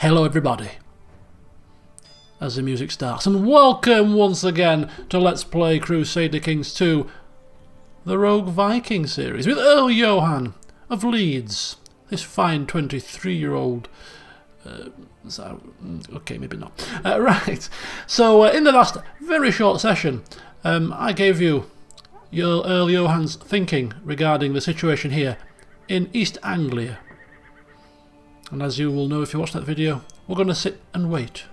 Hello everybody, as the music starts, and welcome once again to Let's Play Crusader Kings 2, the Rogue Viking series, with Earl Johann of Leeds, this fine 23-year-old, okay, maybe not. Right, so in the last very short session, I gave you Earl Johann's thinking regarding the situation here in East Anglia. And as you will know if you watch that video, we're going to sit and wait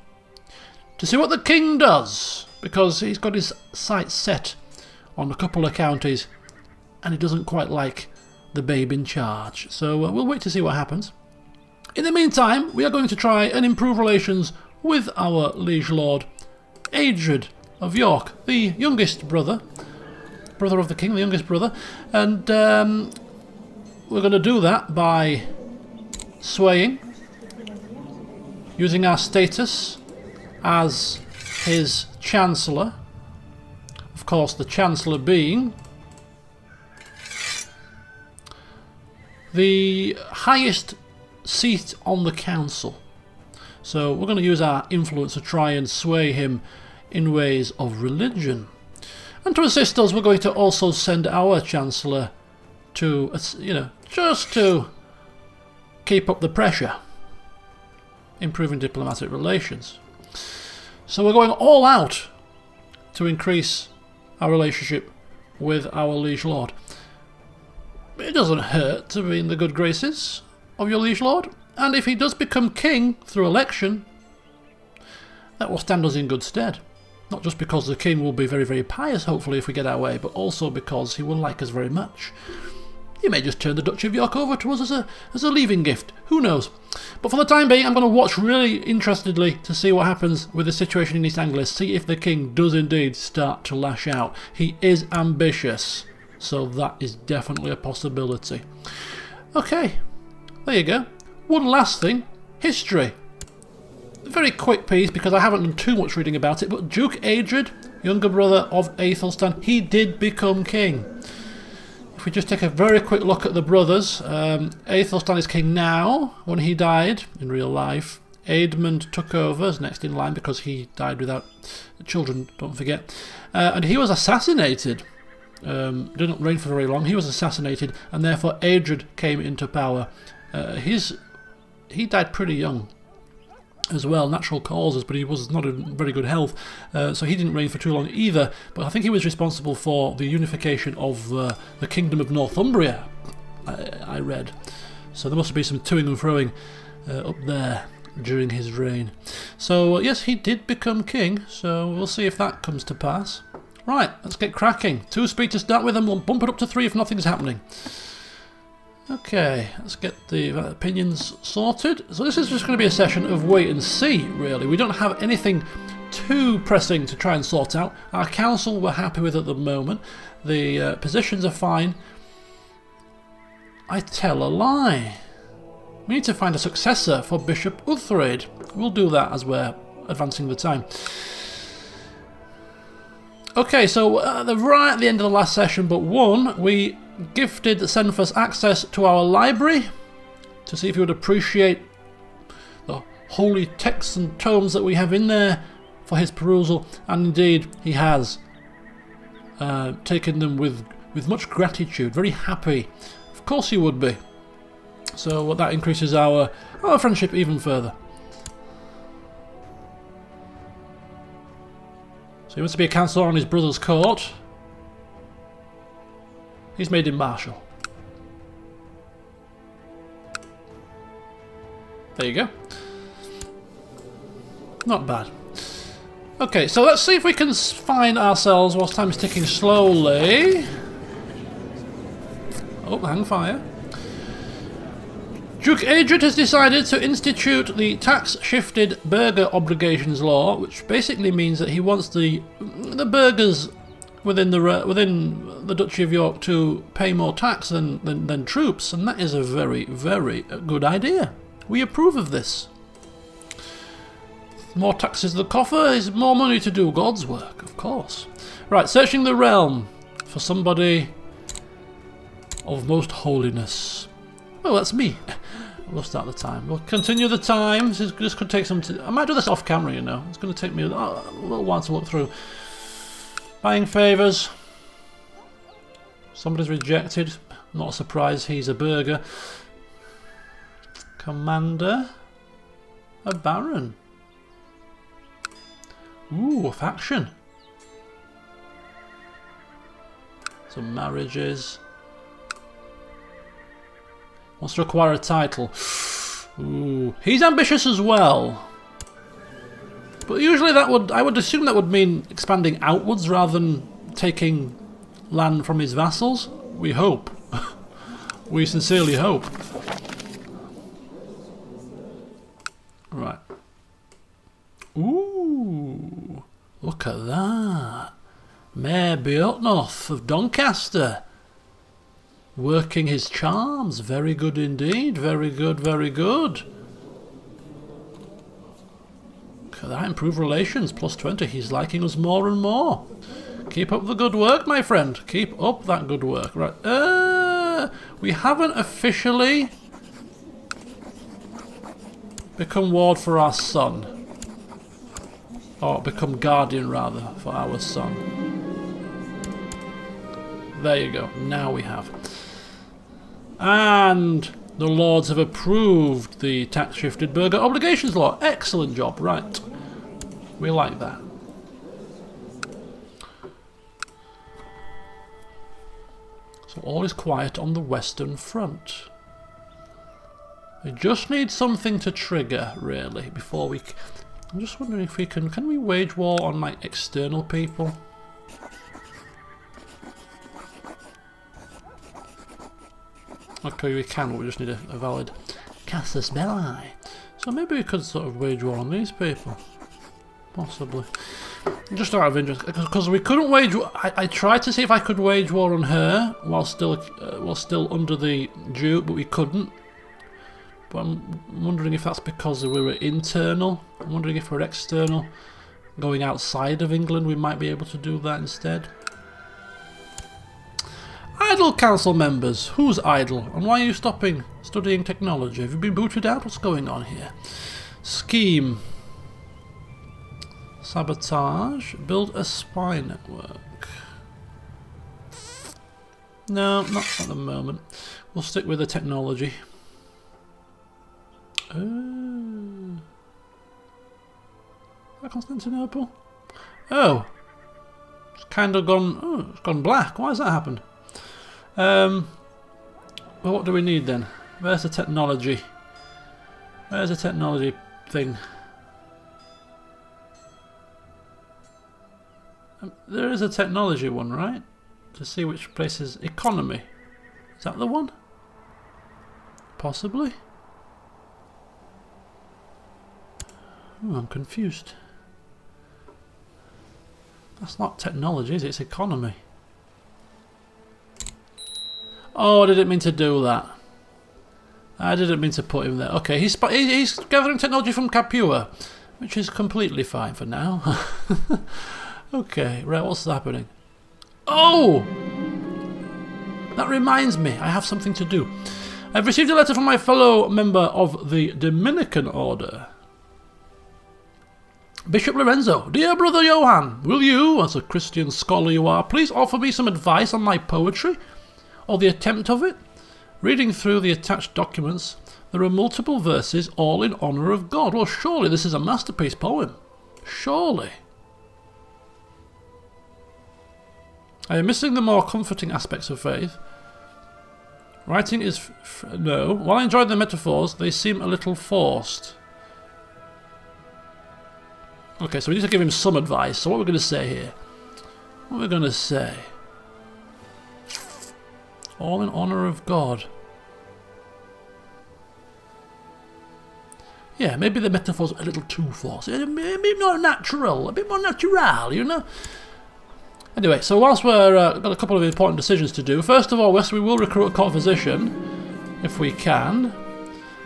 to see what the king does, because he's got his sights set on a couple of counties and he doesn't quite like the babe in charge. So we'll wait to see what happens. In the meantime, we are going to try and improve relations with our liege lord, Adred of York, the youngest brother of the king, the youngest brother, and we're going to do that by swaying, using our status as his chancellor, of course the chancellor being the highest seat on the council. So we're going to use our influence to try and sway him in ways of religion. And to assist us, we're going to also send our chancellor to, just to keep up the pressure, improving diplomatic relations. So we're going all out to increase our relationship with our liege lord. It doesn't hurt to be in the good graces of your liege lord, and if he does become king through election, that will stand us in good stead. Not just because the king will be very, very pious, hopefully, if we get our way, but also because he will like us very much. He may just turn the Duchy of York over to us as a leaving gift. Who knows? But for the time being, I'm going to watch really interestedly to see what happens with the situation in East Anglia. See if the king does indeed start to lash out. He is ambitious, so that is definitely a possibility. Okay, there you go. One last thing, history. A very quick piece because I haven't done too much reading about it, but Duke Adred, younger brother of Aethelstan, he did become king. If we just take a very quick look at the brothers, Aethelstan is king now. When he died in real life, Aedmund took over as next in line because he died without children, don't forget. And he was assassinated. Didn't reign for very long. He was assassinated, and therefore Adred came into power. He died pretty young as well, natural causes, but he was not in very good health, so he didn't reign for too long either. But I think he was responsible for the unification of the kingdom of Northumbria, I read. So there must be some toing and froing up there during his reign. So yes, he did become king, so we'll see if that comes to pass. Right, let's get cracking. 2 speed to start with, and we'll bump it up to 3 if nothing's happening. Okay, let's get the opinions sorted. So this is just going to be a session of wait and see, really. We don't have anything too pressing to try and sort out. Our council we're happy with at the moment. The positions are fine. I tell a lie. We need to find a successor for Bishop Uthred. We'll do that as we're advancing the time. Okay, so right at the end of the last session but one, we gifted Senfus access to our library to see if he would appreciate the holy texts and tomes that we have in there for his perusal, and indeed he has taken them with much gratitude, very happy. Of course he would be. So that increases our friendship even further. So he wants to be a councillor on his brother's court. He's made him marshal. There you go. Not bad. Okay, so let's see if we can find ourselves whilst time is ticking slowly. Oh, hang fire. Duke Adred has decided to institute the tax-shifted burgher obligations law, which basically means that he wants the burghers within the Duchy of York to pay more tax than troops, and that is a very, very good idea. We approve of this. More taxes to the coffer is more money to do God's work, of course. Right, searching the realm for somebody of most holiness. Oh, that's me. We'll start the time. We'll continue the time. This could take some... I might do this off camera, you know. It's going to take me a little while to look through. Buying favours. Somebody's rejected. Not a surprise, he's a burger. Commander. A baron. Ooh, a faction. Some marriages. Wants to acquire a title. Ooh, he's ambitious as well. But usually I would assume that would mean expanding outwards rather than taking land from his vassals. We hope. We sincerely hope. Right. Ooh, look at that. Mayor Bjorknoth of Doncaster. Working his charms. Very good indeed. Very good, very good. Look at that. Improve relations. Plus 20. He's liking us more and more. Keep up the good work, my friend. Keep up that good work. Right. We haven't officially become ward for our son. Or become guardian, rather, for our son. There you go. Now we have. And the Lords have approved the tax-shifted burgher obligations law. Excellent job. Right. We like that. So all is quiet on the Western Front. We just need something to trigger, really, before we... I'm just wondering if we can... Can we wage war on, like, external people? Okay, we can, but we just need a valid casus belli. So maybe we could sort of wage war on these people. Possibly. Just out of interest, because we couldn't wage war. I tried to see if I could wage war on her while still under the Duke, but we couldn't. But I'm wondering if that's because we were internal. I'm wondering if we're external, going outside of England, we might be able to do that instead. Idle council members. Who's idle? And why are you stopping studying technology? Have you been booted out? What's going on here? Scheme. Sabotage. Build a spy network. No, not at the moment. We'll stick with the technology. Is that Constantinople? Oh. It's kind of gone... Oh, it's gone black. Why has that happened? Well, what do we need then? Where's the technology? Where's the technology thing? There is a technology one, right? To see which place is economy. Is that the one? Possibly. Oh, I'm confused. That's not technology, is it? It's economy. Oh, I didn't mean to do that. I didn't mean to put him there. Okay, he's gathering technology from Capua, which is completely fine for now. Okay, right, what's happening? Oh! That reminds me, I have something to do. I've received a letter from my fellow member of the Dominican Order. Bishop Lorenzo, dear brother Johann, will you, as a Christian scholar you are, please offer me some advice on my poetry? Or the attempt of it? Reading through the attached documents, there are multiple verses all in honour of God. Well, surely this is a masterpiece poem. Surely. I am missing the more comforting aspects of faith. Writing is... no. While I enjoy the metaphors, they seem a little forced. Okay, so we need to give him some advice. So what we're going to say here? What we're going to say? All in honour of God. Yeah, maybe the metaphor's a little too forced. A bit more natural, you know? Anyway, so whilst we're got a couple of important decisions to do. First of all, yes, we will recruit a court physician, if we can.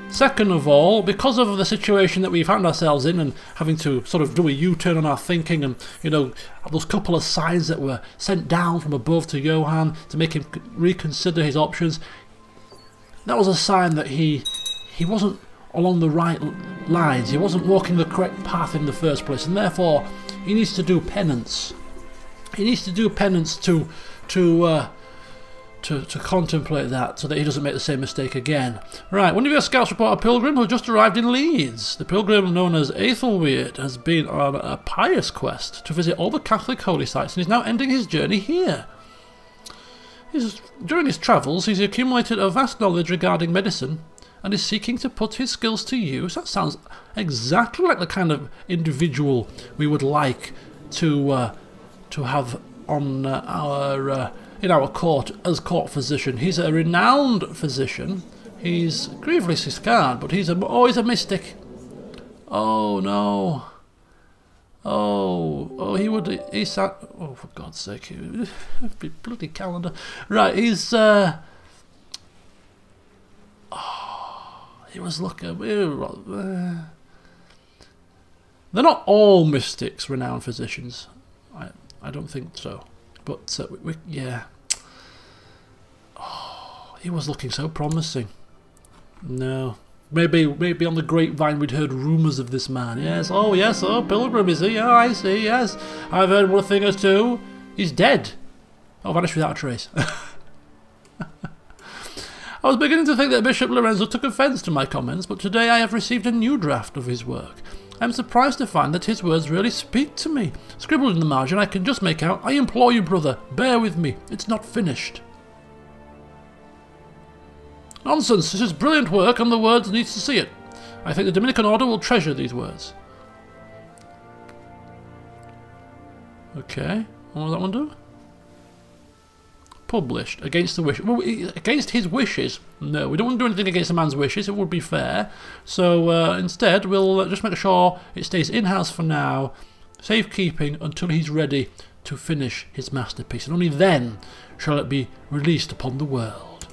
Second of all, because of the situation that we've found ourselves in and having to sort of do a U-turn on our thinking and, you know, those couple of signs that were sent down from above to Johann to make him reconsider his options, that was a sign that he he wasn't along the right lines. He wasn't walking the correct path in the first place, and therefore he needs to do penance. He needs to do penance to contemplate that, so that he doesn't make the same mistake again. Right, one of your scouts report a pilgrim who just arrived in Leeds. The pilgrim, known as Aethelweird, has been on a pious quest to visit all the Catholic holy sites and is now ending his journey here. During his travels, he's accumulated a vast knowledge regarding medicine and is seeking to put his skills to use. That sounds exactly like the kind of individual we would like to have on in our court as court physician. He's a renowned physician. He's grievously scarred, but he's always a mystic. Oh no. Oh, he sat. Oh, for God's sake, bloody calendar. Right, he's. He was looking. They're not all mystics, renowned physicians. I don't think so. But yeah. Oh, he was looking so promising. No. Maybe on the grapevine we'd heard rumours of this man. Yes, oh, pilgrim is he? Oh, I see, yes. I've heard one thing or two. He's dead. Oh, vanished without a trace. I was beginning to think that Bishop Lorenzo took offence to my comments, but today I have received a new draft of his work. I am surprised to find that his words really speak to me. Scribbled in the margin, I can just make out, "I implore you, brother, bear with me. It's not finished." Nonsense, this is brilliant work and the world needs to see it. I think the Dominican Order will treasure these words. Okay, what will that one do? Published, against the wish. Well, against his wishes? No, we don't want to do anything against a man's wishes, it would be fair. So instead, we'll just make sure it stays in-house for now, safekeeping until he's ready to finish his masterpiece. And only then shall it be released upon the world.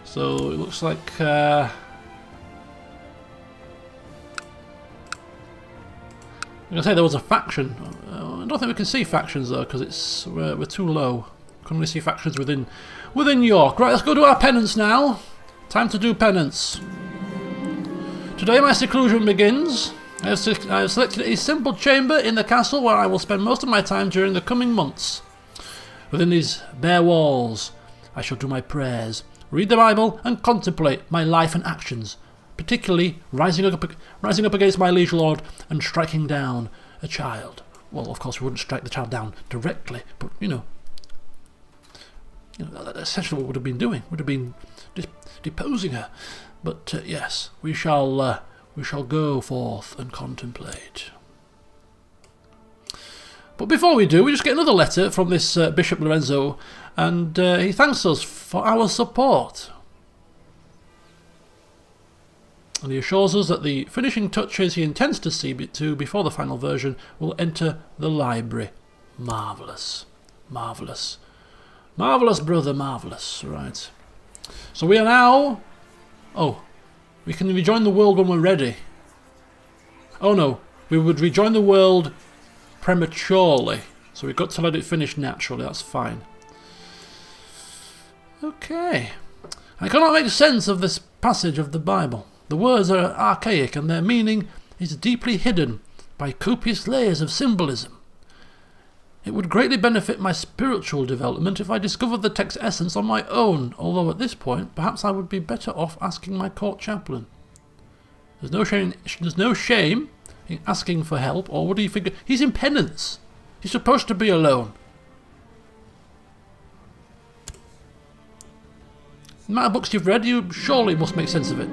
So it looks like I'm going to say there was a faction. I don't think we can see factions though, because we're too low. Can only see factions within York. Right, let's go do our penance now. Time to do penance. Today my seclusion begins. I have selected a simple chamber in the castle where I will spend most of my time during the coming months. Within these bare walls, I shall do my prayers, read the Bible, and contemplate my life and actions. Particularly rising up against my liege lord and striking down a child. Well, of course, we wouldn't strike the child down directly, but you know that's essentially what we would have been doing. Would have been deposing her. But yes, we shall go forth and contemplate. But before we do, we just get another letter from this Bishop Lorenzo, and he thanks us for our support. And he assures us that the finishing touches he intends to see to before the final version will enter the library. Marvellous. Marvellous. Marvellous, brother, marvellous. Right. So we are now... Oh, we can rejoin the world when we're ready. Oh no, we would rejoin the world prematurely. So we've got to let it finish naturally, that's fine. Okay. I cannot make sense of this passage of the Bible. The words are archaic and their meaning is deeply hidden by copious layers of symbolism. It would greatly benefit my spiritual development if I discovered the text's essence on my own, although at this point perhaps I would be better off asking my court chaplain. There's no shame in asking for help, or would he figure... He's in penance. He's supposed to be alone. The amount of books you've read, you surely must make sense of it.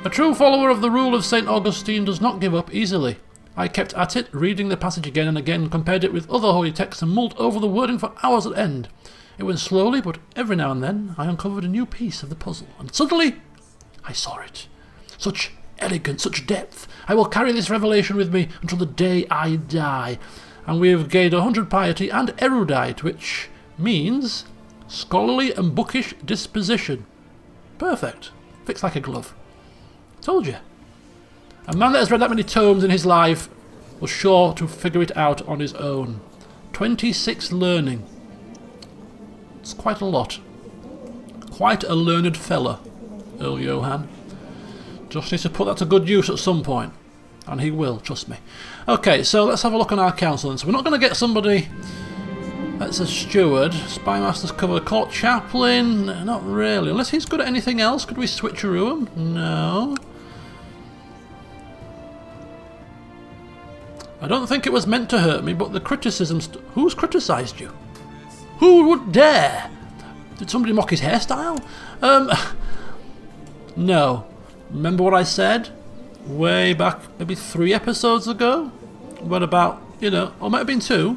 A true follower of the rule of St. Augustine does not give up easily. I kept at it, reading the passage again and again, compared it with other holy texts and mulled over the wording for hours at end. It went slowly, but every now and then I uncovered a new piece of the puzzle, and suddenly I saw it. Such elegance, such depth. I will carry this revelation with me until the day I die. And we have gained 100 piety and erudite, which means scholarly and bookish disposition. Perfect. Fits like a glove. Told you. A man that has read that many tomes in his life was sure to figure it out on his own. 26 learning. It's quite a lot. Quite a learned fella, Earl Johann. Just needs to put that to good use at some point. And he will, trust me. Okay, so let's have a look on our council then. So we're not going to get somebody that's a steward. Spymaster's cover, court chaplain. Not really. Unless he's good at anything else. Could we switcheroo him? No. I don't think it was meant to hurt me, but the criticisms... Who's criticised you? Who would dare? Did somebody mock his hairstyle? No. Remember what I said? Way back, maybe 3 episodes ago? What about, you know, or might have been 2,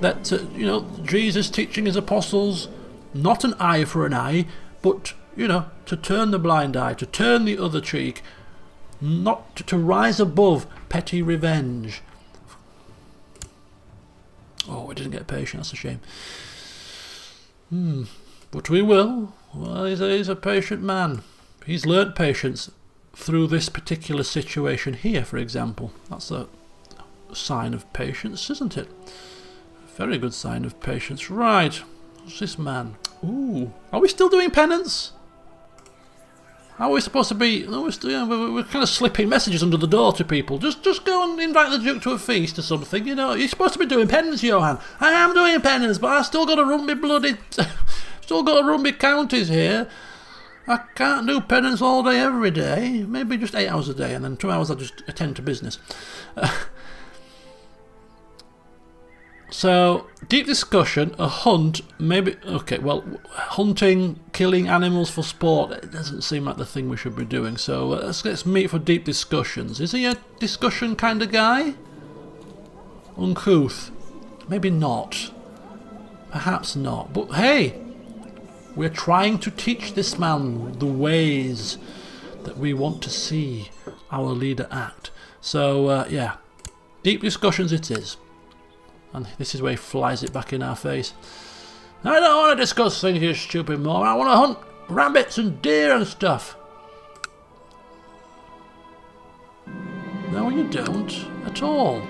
that, you know, Jesus teaching his apostles not an eye for an eye, but, you know, to turn the blind eye, to turn the other cheek, not to rise above petty revenge. Oh, we didn't get patient, that's a shame. But we will. Well, he's a patient man. He's learnt patience through this particular situation here, for example. That's a sign of patience, isn't it? A very good sign of patience. Right, what's this man? Ooh, are we still doing penance? How are we supposed to be? No, we're kind of slipping messages under the door to people. Just go and invite the Duke to a feast or something. You know, you're supposed to be doing penance, Johann. I am doing penance, but I still got to run me bloody, still got to run me counties here. I can't do penance all day every day. Maybe just 8 hours a day, and then 2 hours I just attend to business. So, deep discussion, a hunt, maybe, okay, well, hunting, killing animals for sport, it doesn't seem like the thing we should be doing, so let's meet for deep discussions. Is he a discussion kind of guy? Uncouth? Maybe not. Perhaps not, but hey, we're trying to teach this man the ways that we want to see our leader act. So, yeah, deep discussions it is. And this is where he flies it back in our face. I don't want to discuss things, you stupid moron. I want to hunt rabbits and deer and stuff. No, you don't. At all.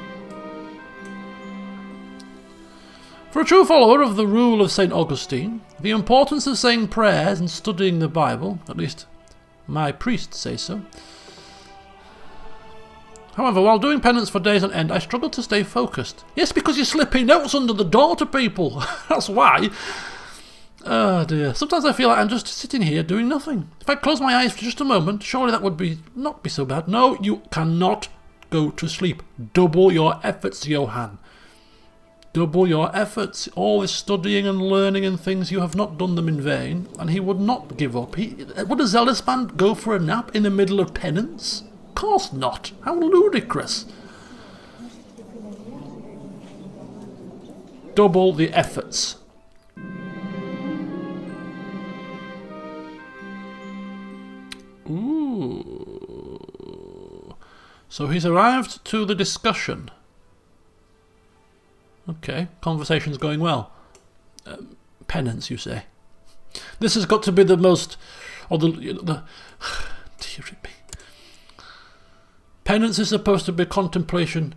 For a true follower of the rule of St. Augustine, the importance of saying prayers and studying the Bible, at least my priests say so. However, while doing penance for days on end, I struggled to stay focused. Yes, because you're slipping notes under the door to people. That's why. Oh dear. Sometimes I feel like I'm just sitting here doing nothing. If I close my eyes for just a moment, surely that would not be so bad. No, you cannot go to sleep. Double your efforts, Johann. Double your efforts. All this studying and learning and things, you have not done them in vain. And he would not give up. Would a zealous man go for a nap in the middle of penance? Of course not. How ludicrous. Double the efforts. Ooh. So he's arrived to the discussion. Okay, conversation's going well. Penance, you say? This has got to be the most... Or the dear me. Penance is supposed to be contemplation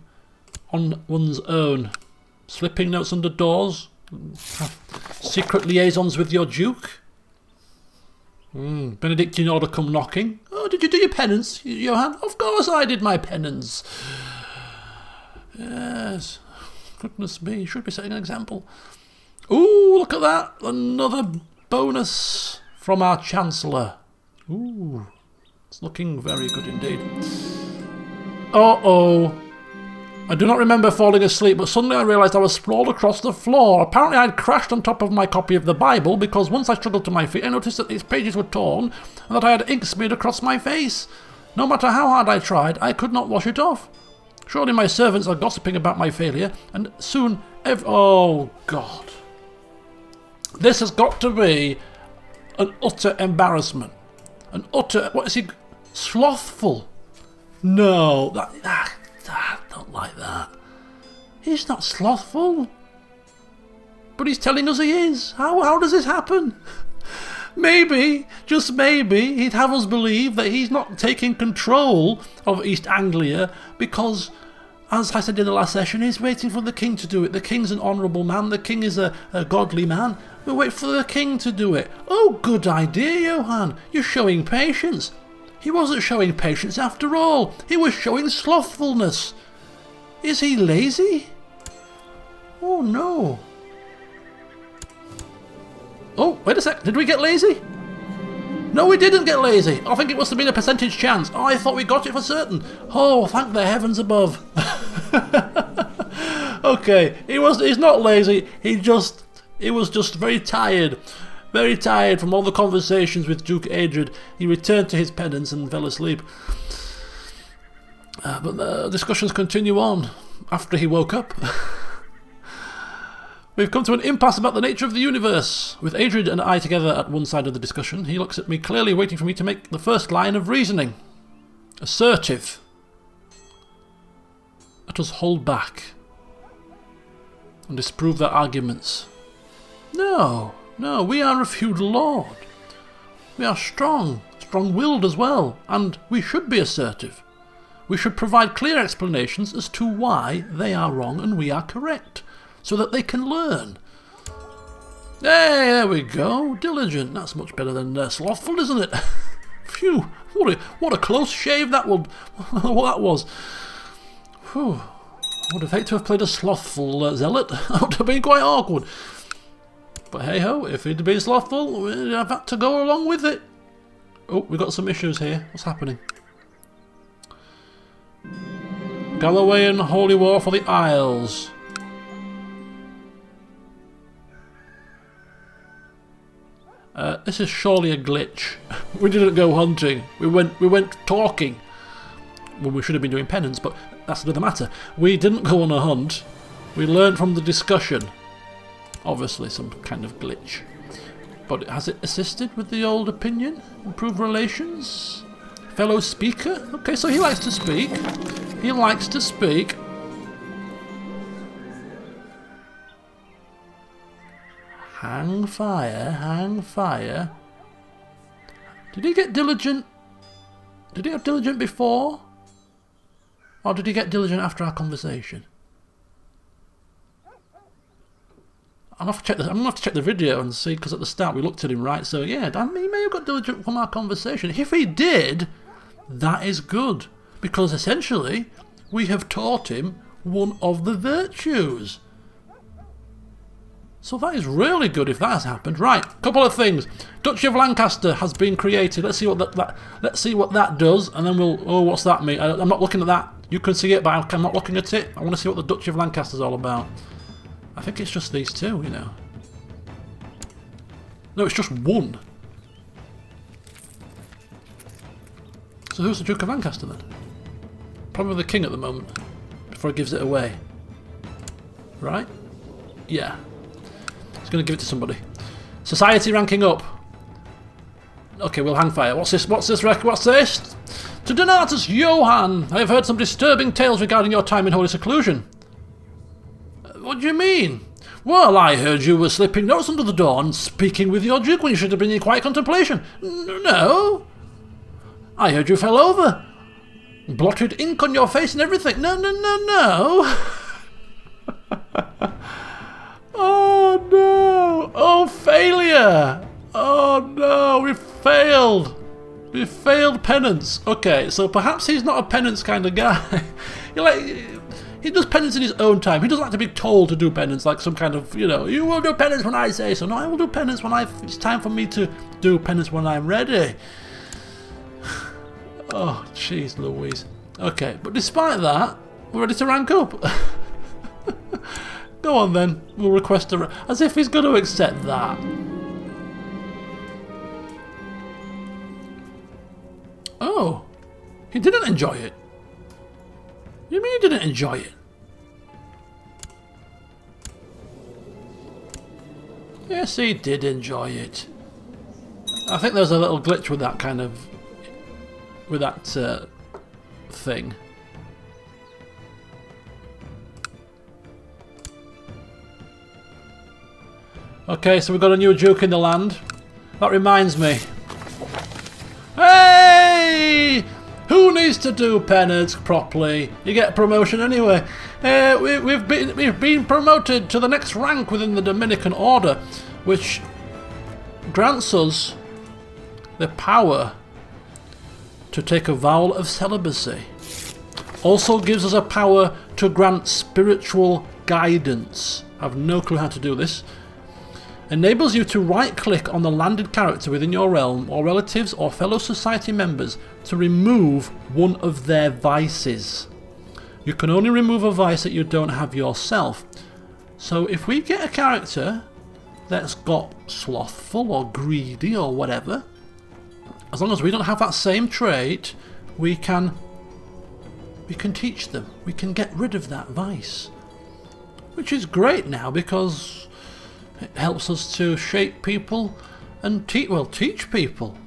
on one's own. Slipping notes under doors. Secret liaisons with your Duke. Benedictine order come knocking. Oh, did you do your penance, Johann? Of course I did my penance. Yes. Goodness me, should be setting an example. Ooh, look at that. Another bonus from our Chancellor. Ooh. It's looking very good indeed. Uh-oh. I do not remember falling asleep, but suddenly I realised I was sprawled across the floor. Apparently I had crashed on top of my copy of the Bible, because once I struggled to my feet, I noticed that its pages were torn, and that I had ink smeared across my face. No matter how hard I tried, I could not wash it off. Surely my servants are gossiping about my failure, and soon oh, God. This has got to be an utter embarrassment. An utter... What is he... Slothful. No, not like that. He's not slothful. But he's telling us he is. How does this happen? Maybe, just maybe, he'd have us believe that he's not taking control of East Anglia because as I said in the last session, he's waiting for the king to do it. The king's an honourable man. The king is a godly man. We wait for the king to do it. Oh, good idea, Johann. You're showing patience. He wasn't showing patience after all. He was showing slothfulness. Is he lazy? Oh, no. Oh, wait a sec. Did we get lazy? No, we didn't get lazy. I think it must have been a percentage chance. Oh, I thought we got it for certain. Oh, thank the heavens above. Okay, he's not lazy. He was just very tired. Very tired from all the conversations with Duke Adred. He returned to his penance and fell asleep. But the discussions continue on after he woke up. We've come to an impasse about the nature of the universe, with Adred and I together at one side of the discussion. He looks at me clearly, waiting for me to make the first line of reasoning. Assertive. Let us hold back and disprove their arguments. No, we are a feudal lord. We are strong-willed as well, and we should be assertive. We should provide clear explanations as to why they are wrong and we are correct, so that they can learn. Hey, there we go. Diligent. That's much better than slothful, isn't it? Phew. What a close shave that was. Whew. I would have hated to have played a slothful zealot. That would have been quite awkward. But hey ho, if he'd been slothful, we'd have had to go along with it. Oh, we've got some issues here. What's happening? Galloway Holy War for the Isles. This is surely a glitch. We didn't go hunting. We went talking. Well, we should have been doing penance, but that's another matter. We didn't go on a hunt. We learned from the discussion. Obviously some kind of glitch. But has it assisted with the old opinion? Improved relations? Fellow speaker? Okay, so he likes to speak. He likes to speak. Hang fire, hang fire. Did he get diligent? Did he have diligent before? Or did he get diligent after our conversation? I'm gonna have to check the video and see, because at the start we looked at him, right? So yeah, he may have got diligent from our conversation. If he did, that is good, because essentially we have taught him one of the virtues. So that is really good if that has happened. Right, couple of things. Duchy of Lancaster has been created. Let's see what that does, and then we'll. Oh, what's that mean? I'm not looking at that. You can see it, but I'm not looking at it. I want to see what the Duchy of Lancaster is all about. I think it's just these two, you know. No, it's just one. So who's the Duke of Lancaster then? Probably the king at the moment, before he gives it away. Right? Yeah. He's going to give it to somebody. Society ranking up. Okay, we'll hang fire. What's this? To Donatus Johann, I have heard some disturbing tales regarding your time in holy seclusion. What do you mean? Well, I heard you were slipping notes under the door and speaking with your duke when you should have been in quiet contemplation. No. I heard you fell over. Blotted ink on your face and everything. No. Oh no! Oh, failure! Oh no, we failed! We failed penance. Okay, so perhaps he's not a penance kind of guy. He does penance in his own time. He doesn't like to be told to do penance, like some kind of, you know, you will do penance when I say so. No, I will do penance when it's time for me to do penance when I'm ready. Oh, jeez Louise. Okay, but despite that, we're ready to rank up. Go on then, we'll request a... As if he's going to accept that. Oh, he didn't enjoy it. You mean he didn't enjoy it? Yes, he did enjoy it. I think there's a little glitch with that kind of... with that thing. Okay, so we've got a new duke in the land. That reminds me. Hey! Who needs is to do penance properly, you get promotion anyway. We've been promoted to the next rank within the Dominican Order, which grants us the power to take a vow of celibacy. Also gives us a power to grant spiritual guidance. I have no clue how to do this. Enables you to right-click on the landed character within your realm, or relatives or fellow society members, to remove one of their vices. You can only remove a vice that you don't have yourself. So if we get a character that's got slothful or greedy or whatever, as long as we don't have that same trait, we can teach them. We can get rid of that vice. Which is great now, because it helps us to shape people and teach people.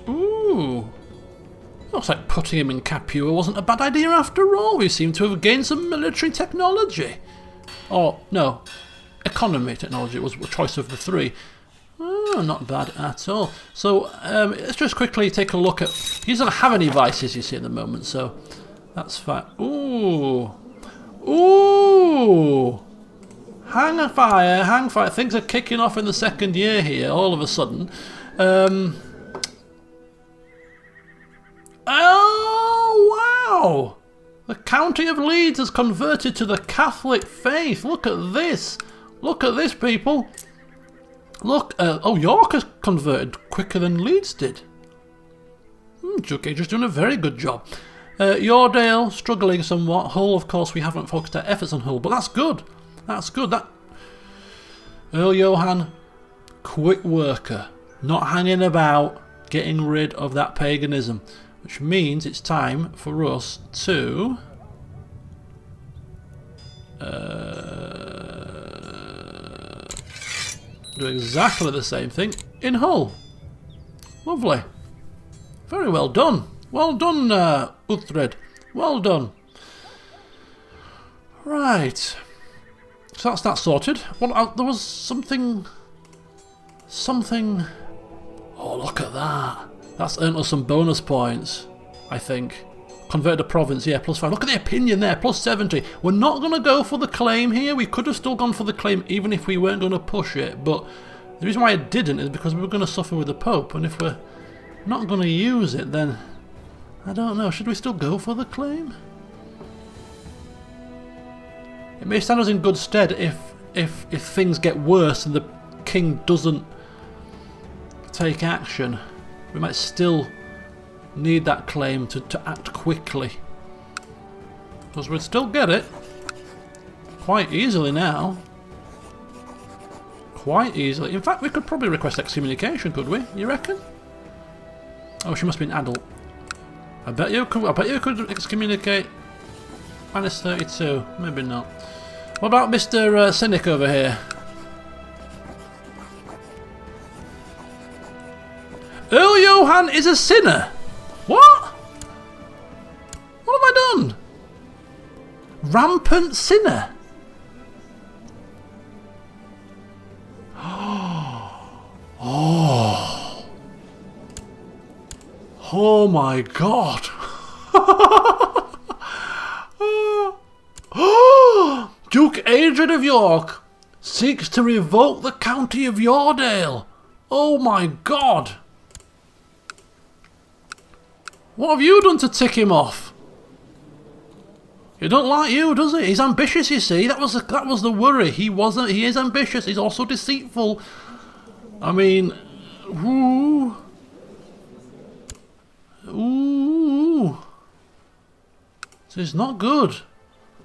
Ooh. Looks like putting him in Capua wasn't a bad idea after all. We seem to have gained some military technology. Or, no, economy technology. It was a choice of the three. Oh, not bad at all. So, let's just quickly take a look at... He doesn't have any vices, you see, at the moment, so that's fine. Ooh. Ooh! Hang fire. Things are kicking off in the second year here, all of a sudden. Oh, wow! The County of Leeds has converted to the Catholic faith. Look at this. Look at this, people. Look, oh, York has converted quicker than Leeds did. Duke Adrian's doing a very good job. Yoredale, struggling somewhat. Hull, of course, we haven't focused our efforts on Hull, but that's good. That's good. Earl Johann, quick worker. Not hanging about, getting rid of that paganism. Which means it's time for us to... do exactly the same thing in Hull. Lovely. Very well done. Well done, Uthred. Well done. Right. So that's that sorted. Well, there was something... Oh, look at that. That's earned us some bonus points, I think. Converted a province, yeah, +5. Look at the opinion there, +70. We're not going to go for the claim here. We could have still gone for the claim even if we weren't going to push it. But the reason why I didn't is because we were going to suffer with the Pope. And if we're not going to use it, then... I don't know, should we still go for the claim? It may stand us in good stead if things get worse and the king doesn't take action. We might still need that claim to act quickly. Because we'd still get it quite easily now. Quite easily. In fact, we could probably request excommunication, could we? You reckon? Oh, she must be an adult. I bet you could excommunicate. -32. Maybe not. What about Mr. Cynic over here? Earl Johann is a sinner. What? What have I done? Rampant sinner. Oh. Oh my God. Duke Adrian of York seeks to revoke the County of Yoredale. Oh my God. What have you done to tick him off? He don't like you, does he? He's ambitious, you see. That was the worry. He is ambitious. He's also deceitful. I mean, ooh. Ooh. This is not good.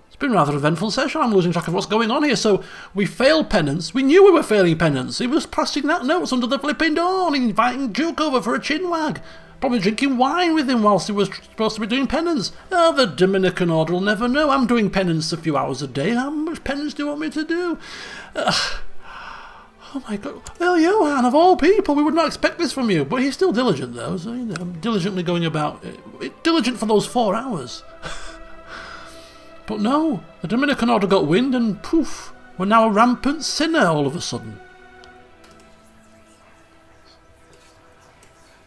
It's been a rather eventful session. I'm losing track of what's going on here. So we failed penance. We knew we were failing penance. He was passing out notes under the flipping door and inviting Duke over for a chinwag. Probably drinking wine with him whilst he was supposed to be doing penance. Oh, the Dominican Order will never know. I'm doing penance a few hours a day. How much penance do you want me to do? Oh my God. Well, Johann, of all people, we would not expect this from you. But he's still diligent, though. So, you know, diligently going about it. Diligent for those 4 hours. But no, the Dominican Order got wind and poof, we're now a rampant sinner all of a sudden.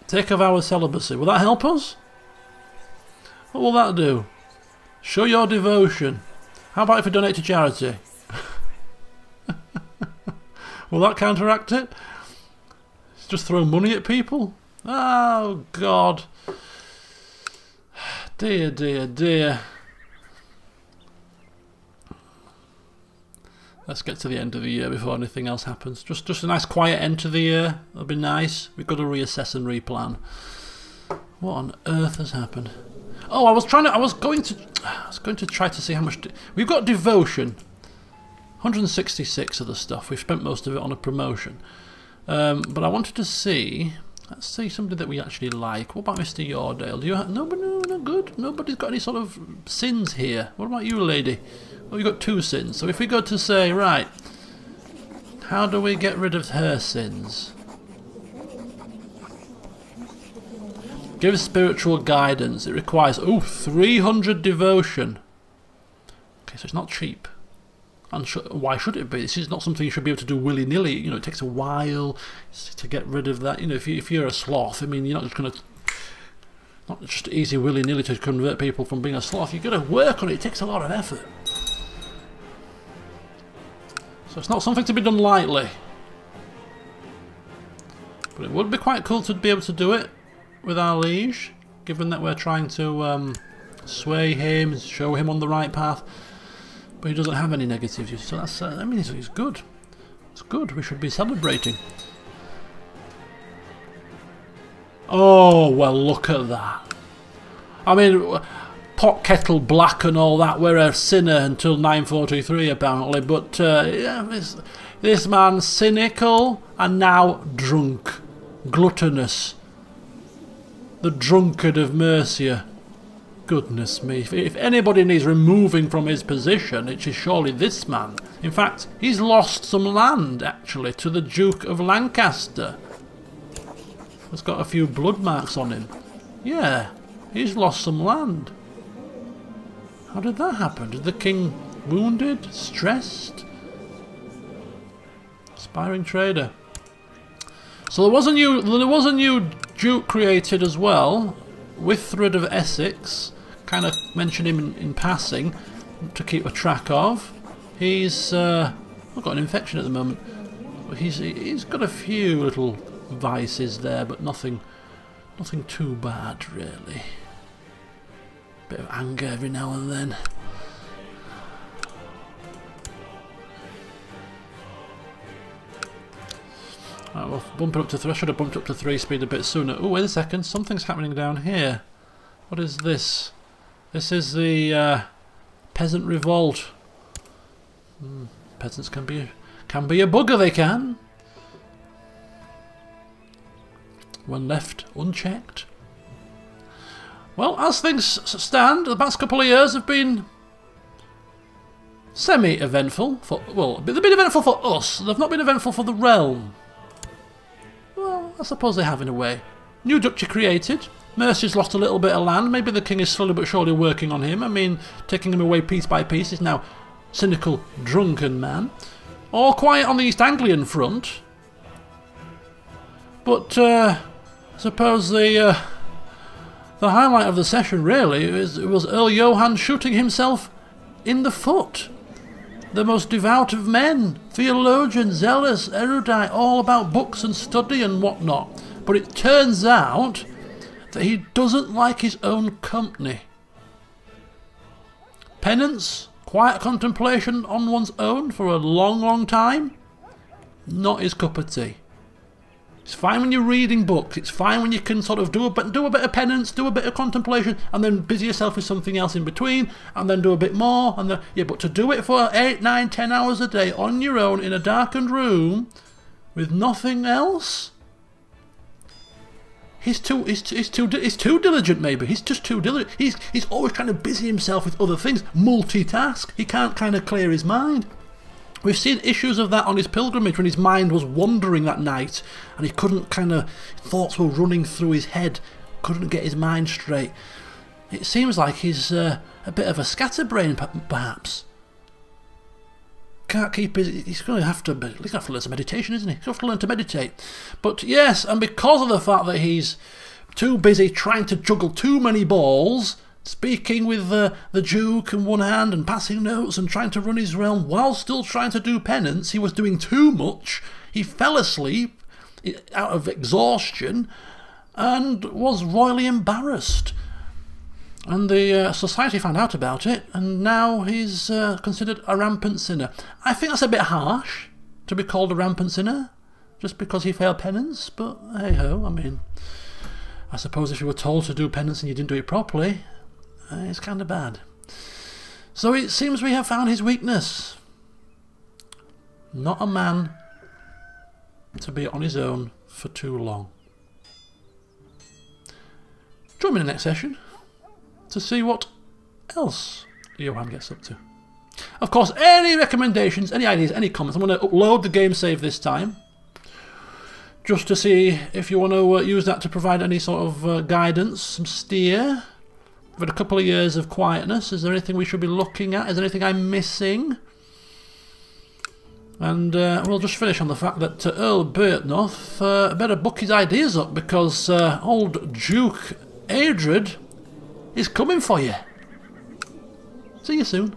Take a vow of celibacy. Will that help us? What will that do? Show your devotion. How about if we donate to charity? Will that counteract it? Just throw money at people? Oh, God. Dear, dear, dear. Let's get to the end of the year before anything else happens. Just a nice quiet end to the year. That'll be nice. We've got to reassess and replan. What on earth has happened? Oh, I was going to try to see how much we've got. Devotion. 166 of the stuff. We've spent most of it on a promotion. But I wanted to see. Let's see somebody that we actually like. What about Mr. Yordale? Do you have, no, good. Nobody's got any sort of sins here. What about you, lady? Well, you've got 2 sins. So if we go to say, right, how do we get rid of her sins? Give spiritual guidance. It requires 300 devotion. Okay, so it's not cheap. And why should it be? This is not something you should be able to do willy-nilly. You know, it takes a while to get rid of that. You know, if you're a sloth, I mean, you're not just going to, not just easy willy-nilly to convert people from being a sloth. You've got to work on it. It takes a lot of effort. So it's not something to be done lightly. But it would be quite cool to be able to do it with our liege, given that we're trying to sway him, show him on the right path. But he doesn't have any negatives, so that's, I mean, it's good. It's good, we should be celebrating. Oh, well, look at that. I mean, pot kettle black and all that, we're a sinner until 943 apparently, but yeah, this man's cynical and now drunk. Gluttonous. The drunkard of Mercia. Goodness me, if anybody needs removing from his position, it is surely this man. In fact, he's lost some land, actually, to the Duke of Lancaster. He's got a few blood marks on him. Yeah, he's lost some land. How did that happen? Did the king wounded? Stressed? Aspiring trader. So there was a new duke created as well, Withred of Essex. Kind of mention him in passing to keep a track of. He's I've got an infection at the moment. He's got a few little vices there, but nothing too bad really. Bit of anger every now and then. Right, we'll bump it up to 3. I should have bumped up to 3 speed a bit sooner. Oh, wait a second, something's happening down here. What is this? This is the peasant revolt. Peasants can be a bugger, they can. When left unchecked. Well, as things stand, the past couple of years have been semi-eventful. Well, they've been eventful for us. They've not been eventful for the realm. Well, I suppose they have in a way. New duchy created. Mercy's lost a little bit of land. Maybe the king is slowly but surely working on him. I mean, taking him away piece by piece. He's now cynical, drunken man. All quiet on the East Anglian front. But I suppose the highlight of the session really was Earl Johann shooting himself in the foot. The most devout of men, theologian, zealous, erudite, all about books and study and whatnot. But it turns out that he doesn't like his own company. Penance, quiet contemplation on one's own for a long, long time, not his cup of tea. It's fine when you're reading books, it's fine when you can sort of do a bit of penance, do a bit of contemplation, and then busy yourself with something else in between, and then do a bit more, and then, yeah, but to do it for 8, 9, 10 hours a day on your own in a darkened room with nothing else, he's too diligent. Maybe he's just too diligent. He's always trying to busy himself with other things, multitask. He can't kind of clear his mind. We've seen issues of that on his pilgrimage when his mind was wandering that night and he couldn't thoughts were running through his head, couldn't get his mind straight. It seems like he's a bit of a scatterbrain perhaps. can't keep his... He's going to have to learn some meditation, isn't he? He's going to have to learn to meditate. But yes, and because of the fact that he's too busy trying to juggle too many balls, speaking with the Duke in one hand and passing notes and trying to run his realm while still trying to do penance, he was doing too much. He fell asleep out of exhaustion and was royally embarrassed. And the society found out about it, and now he's considered a rampant sinner. I think that's a bit harsh, to be called a rampant sinner, just because he failed penance, but hey-ho, I mean, I suppose if you were told to do penance and you didn't do it properly, it's kind of bad. So it seems we have found his weakness. Not a man to be on his own for too long. Join me in the next session to see what else Johann gets up to. Of course, any recommendations, any ideas, any comments, I'm going to upload the game save this time, just to see if you want to use that to provide any sort of guidance, some steer. We've had a couple of years of quietness. Is there anything we should be looking at? Is there anything I'm missing? And we'll just finish on the fact that Earl Bertnoth better book his ideas up, because old Duke Adred is coming for you. See you soon.